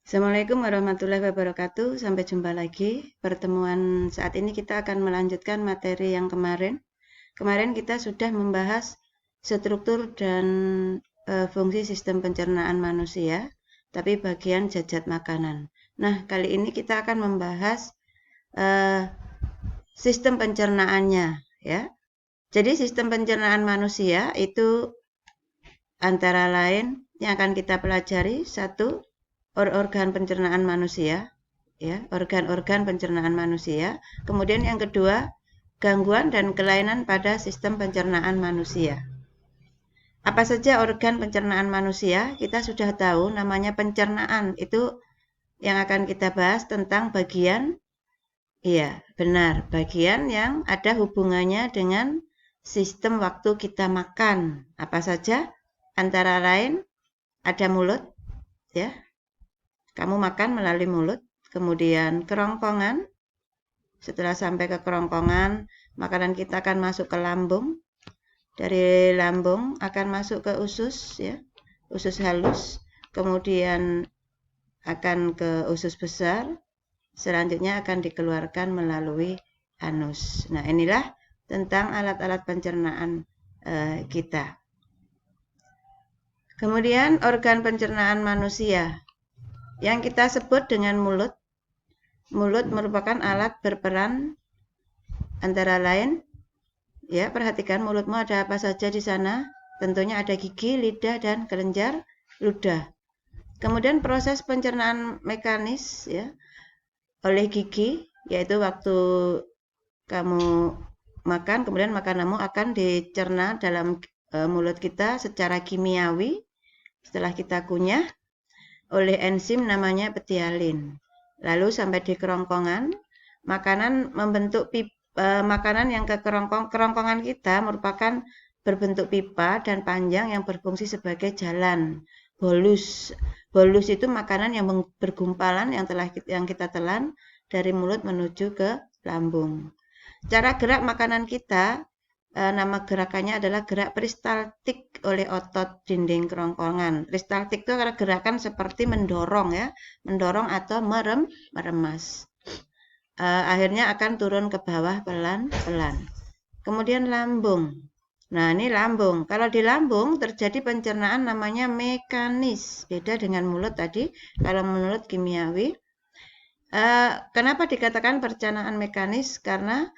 Assalamualaikum warahmatullahi wabarakatuh. Sampai jumpa lagi. Pertemuan saat ini kita akan melanjutkan materi yang kemarin. Kemarin kita sudah membahas struktur dan fungsi sistem pencernaan manusia, tapi bagian zat-zat makanan. Nah, kali ini kita akan membahas sistem pencernaannya, ya. Jadi sistem pencernaan manusia itu antara lain yang akan kita pelajari, satu, organ pencernaan manusia, ya, organ-organ pencernaan manusia. Kemudian yang kedua, gangguan dan kelainan pada sistem pencernaan manusia. Apa saja organ pencernaan manusia? Kita sudah tahu namanya pencernaan. Itu yang akan kita bahas tentang bagian, iya, benar, bagian yang ada hubungannya dengan sistem waktu kita makan. Apa saja? Antara lain ada mulut, ya. Kamu makan melalui mulut, kemudian kerongkongan. Setelah sampai ke kerongkongan, makanan kita akan masuk ke lambung. Dari lambung akan masuk ke usus, ya, usus halus. Kemudian akan ke usus besar. Selanjutnya akan dikeluarkan melalui anus. Nah, inilah tentang alat-alat pencernaan kita. Kemudian organ pencernaan manusia yang kita sebut dengan mulut. Mulut merupakan alat berperan antara lain, ya, perhatikan mulutmu ada apa saja di sana. Tentunya ada gigi, lidah, dan kelenjar ludah. Kemudian proses pencernaan mekanis, ya, oleh gigi, yaitu waktu kamu makan, kemudian makananmu akan dicerna dalam mulut kita secara kimiawi. Setelah kita kunyah, oleh enzim namanya petialin. Lalu sampai di kerongkongan, makanan membentuk makanan yang ke kerongkongan kita merupakan berbentuk pipa dan panjang yang berfungsi sebagai jalan. Bolus itu makanan yang bergumpalan yang kita telan dari mulut menuju ke lambung. Cara gerak makanan kita, nama gerakannya adalah gerak peristaltik oleh otot dinding kerongkongan. Peristaltik itu adalah gerakan seperti mendorong, ya, mendorong atau meremas. Akhirnya akan turun ke bawah pelan-pelan. Kemudian lambung. Nah, ini lambung. Kalau di lambung terjadi pencernaan namanya mekanis. Beda dengan mulut tadi. Kalau mulut kimiawi. Kenapa dikatakan pencernaan mekanis? Karena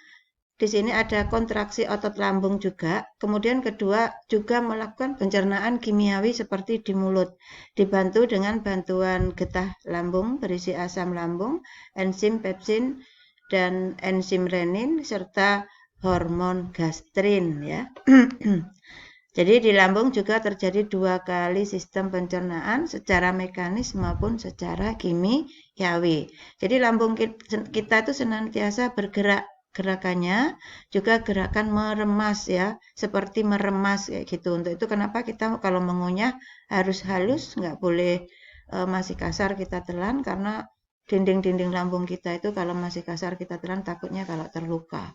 di sini ada kontraksi otot lambung juga. Kemudian kedua juga melakukan pencernaan kimiawi seperti di mulut. Dibantu dengan bantuan getah lambung berisi asam lambung, enzim pepsin, dan enzim renin, serta hormon gastrin, ya. Jadi di lambung juga terjadi 2 kali sistem pencernaan secara mekanis maupun secara kimiawi. Jadi lambung kita itu senantiasa bergerak. Gerakannya juga gerakan meremas, ya, seperti meremas kayak gitu. Untuk itu kenapa kita kalau mengunyah harus halus, nggak boleh masih kasar kita telan, karena dinding-dinding lambung kita itu kalau masih kasar kita telan takutnya kalau terluka.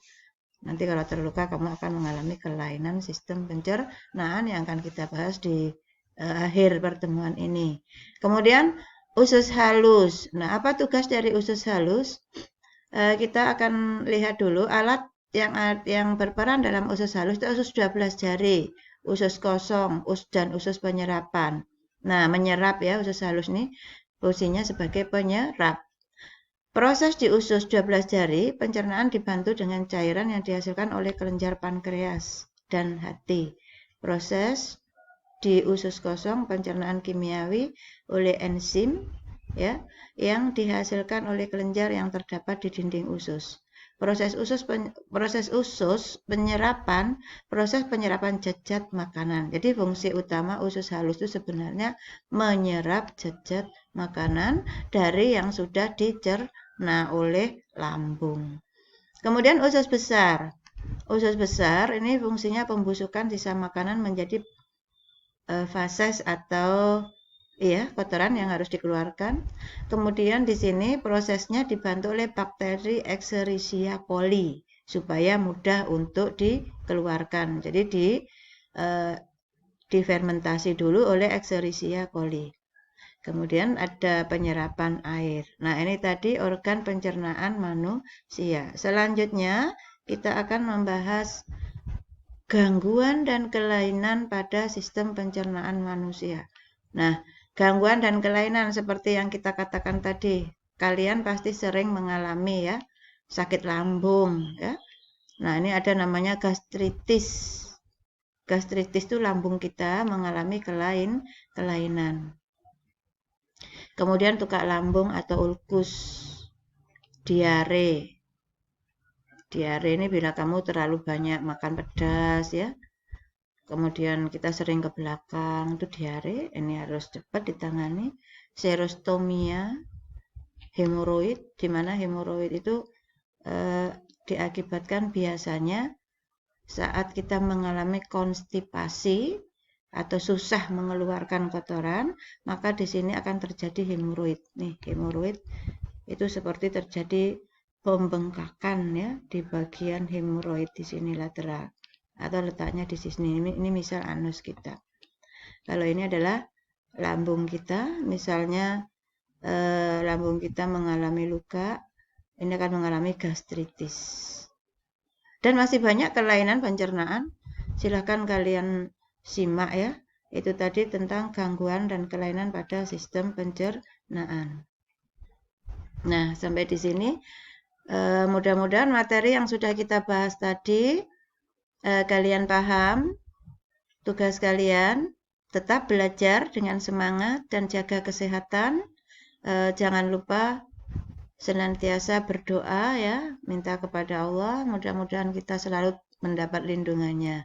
Nanti kalau terluka kamu akan mengalami kelainan sistem pencernaan yang akan kita bahas di akhir pertemuan ini. Kemudian usus halus. Nah, apa tugas dari usus halus? Kita akan lihat dulu alat yang berperan dalam usus halus itu usus 12 jari, usus kosong, dan usus penyerapan. Nah, menyerap, ya, usus halus ini fungsinya sebagai penyerap. Proses di usus 12 jari, pencernaan dibantu dengan cairan yang dihasilkan oleh kelenjar pankreas dan hati. Proses di usus kosong, pencernaan kimiawi oleh enzim, ya, yang dihasilkan oleh kelenjar yang terdapat di dinding usus. Proses penyerapan zat-zat makanan. Jadi fungsi utama usus halus itu sebenarnya menyerap zat-zat makanan dari yang sudah dicerna oleh lambung. Kemudian usus besar. Usus besar ini fungsinya pembusukan sisa makanan menjadi fases atau, iya, kotoran yang harus dikeluarkan. Kemudian di sini prosesnya dibantu oleh bakteri Escherichia coli supaya mudah untuk dikeluarkan. Jadi difermentasi dulu oleh Escherichia coli. Kemudian ada penyerapan air. Nah, ini tadi organ pencernaan manusia. Selanjutnya, kita akan membahas gangguan dan kelainan pada sistem pencernaan manusia. Nah, gangguan dan kelainan seperti yang kita katakan tadi, kalian pasti sering mengalami ya, sakit lambung ya. Nah, ini ada namanya gastritis. Gastritis itu lambung kita mengalami kelainan. Kemudian tukak lambung atau ulkus, diare. Diare ini bila kamu terlalu banyak makan pedas ya. Kemudian kita sering ke belakang, itu diare, ini harus cepat ditangani. Serostomia, hemoroid, di mana hemoroid itu diakibatkan biasanya saat kita mengalami konstipasi atau susah mengeluarkan kotoran, maka di sini akan terjadi hemoroid. Nih, hemoroid itu seperti terjadi pembengkakan ya di bagian hemoroid di sini lateral atau letaknya di sini. Ini misal anus kita. Kalau ini adalah lambung kita, misalnya lambung kita mengalami luka, ini akan mengalami gastritis. Dan masih banyak kelainan pencernaan. Silahkan kalian simak ya. Itu tadi tentang gangguan dan kelainan pada sistem pencernaan. Nah, sampai di sini mudah-mudahan materi yang sudah kita bahas tadi kalian paham. Tugas kalian tetap belajar dengan semangat dan jaga kesehatan. Jangan lupa senantiasa berdoa ya, minta kepada Allah, mudah-mudahan kita selalu mendapat lindungannya.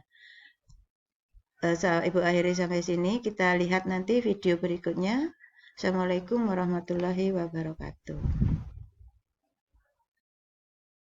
Ibu akhiri sampai sini, kita lihat nanti video berikutnya. Assalamualaikum warahmatullahi wabarakatuh.